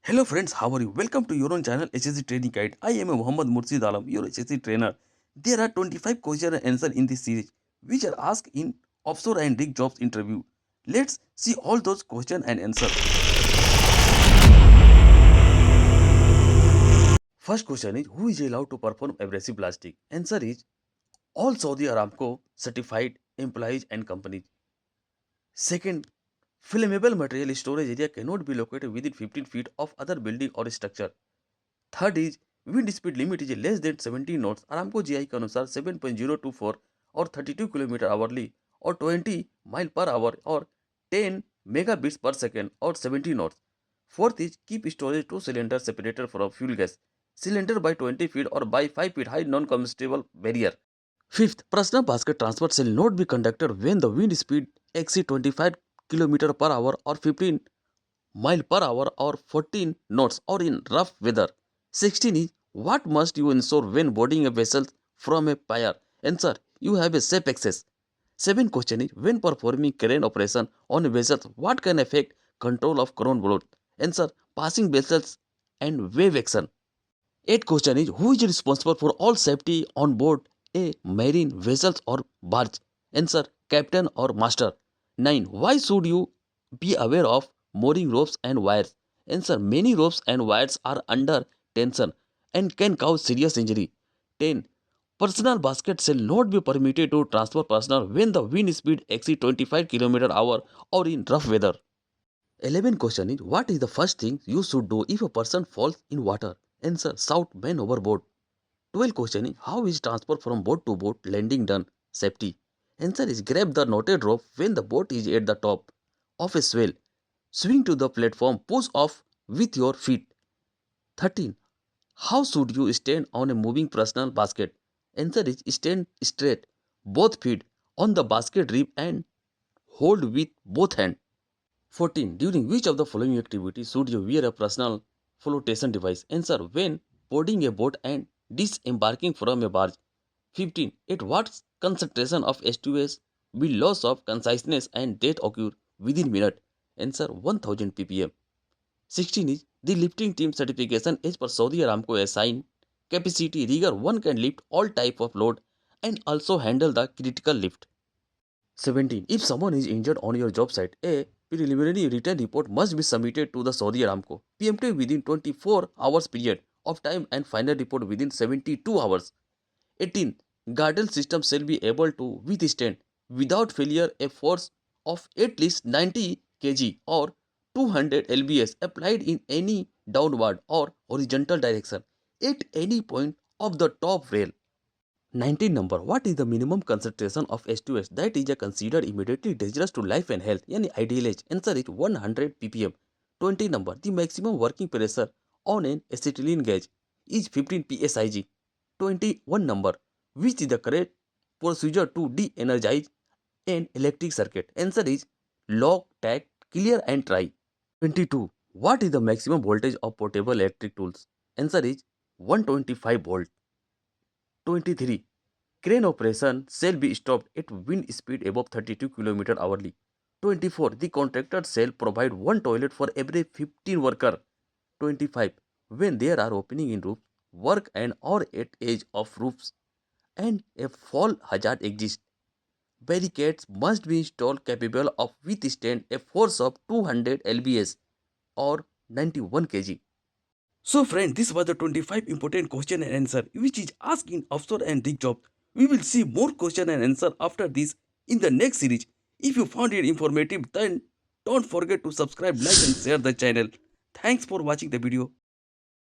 Hello friends, how are you? Welcome to your own channel HSC Training Guide. I am Muhammad Mursid Alam, your HSC trainer. There are 25 questions and answers in this series, which are asked in offshore and rig jobs interview. Let's see all those questions and answers. First question is, who is allowed to perform abrasive blasting? Answer is, all Saudi Aramco certified employees and companies. Second, flammable material storage area cannot be located within 15 feet of other building or structure. Third is wind speed limit is less than 70 knots Aramco GI के अनुसार 7.024 और 32 kilometre hourly और 20 mile per hour और 10 megabits पर second or 70 knots. Fourth is keep storage to cylinder separated from fuel gas cylinder by 20 feet or by 5 feet high non combustible barrier. Fifth, personal basket transfer shall not be conducted when the wind speed exceeds 25 km per hour or 15 mile per hour or 14 knots or in rough weather. 16 is, what must you ensure when boarding a vessel from a pier? Answer, you have a safe access. 7 question is, when performing crane operation on a vessel, what can affect control of crown blow? Answer, passing vessels and wave action. 8 question is, who is responsible for all safety on board a marine vessel or barge? Answer, captain or master. 9, why should you be aware of mooring ropes and wires? Answer, many ropes and wires are under tension and can cause serious injury. 10, personal basket shall not be permitted to transfer personal when the wind speed exceeds 25 km/h or in rough weather. 11 question is, what is the first thing you should do if a person falls in water? Answer, shout man overboard. 12 question is, how is transfer from boat to boat landing done? Safety. Answer is, grab the knotted rope when the boat is at the top of a swell. Swing to the platform, push off with your feet. 13. How should you stand on a moving personal basket? Answer is, stand straight, both feet on the basket rib and hold with both hands. 14. During which of the following activities should you wear a personal flotation device? Answer, when boarding a boat and disembarking from a barge. 15. At what concentration of H2S will loss of consciousness and death occur within minute? Answer, 1000 ppm. 16 is, the lifting team certification as per Saudi Aramco assigned capacity rigger 1 can lift all type of load and also handle the critical lift. 17. If someone is injured on your job site, a preliminary written report must be submitted to the Saudi Aramco PMT within 24 hours period of time and final report within 72 hours. 18. Guardrail system shall be able to withstand without failure a force of at least 90 kg or 200 lbs applied in any downward or horizontal direction at any point of the top rail. 19 number, what is the minimum concentration of H2S that is considered immediately dangerous to life and health? Yani ideal age. Answer is 100 ppm. 20 number, the maximum working pressure on an acetylene gauge is 15 psig. 21 number, which is the correct procedure to de-energize an electric circuit? Answer is lock, tag, clear and try. 22, what is the maximum voltage of portable electric tools? Answer is 125 volt. 23. Crane operation shall be stopped at wind speed above 32 km hourly. 24. The contractor shall provide one toilet for every 15 worker. 25. When there are opening in roofs, work and or at edge of roofs and a fall hazard exists, barricades must be installed capable of withstand a force of 200 lbs or 91 kg. So friend, this was the 25 important question and answer which is asked in offshore and rig job. We will see more question and answer after this in the next series. If you found it informative, then don't forget to subscribe, like and share the channel. Thanks for watching the video.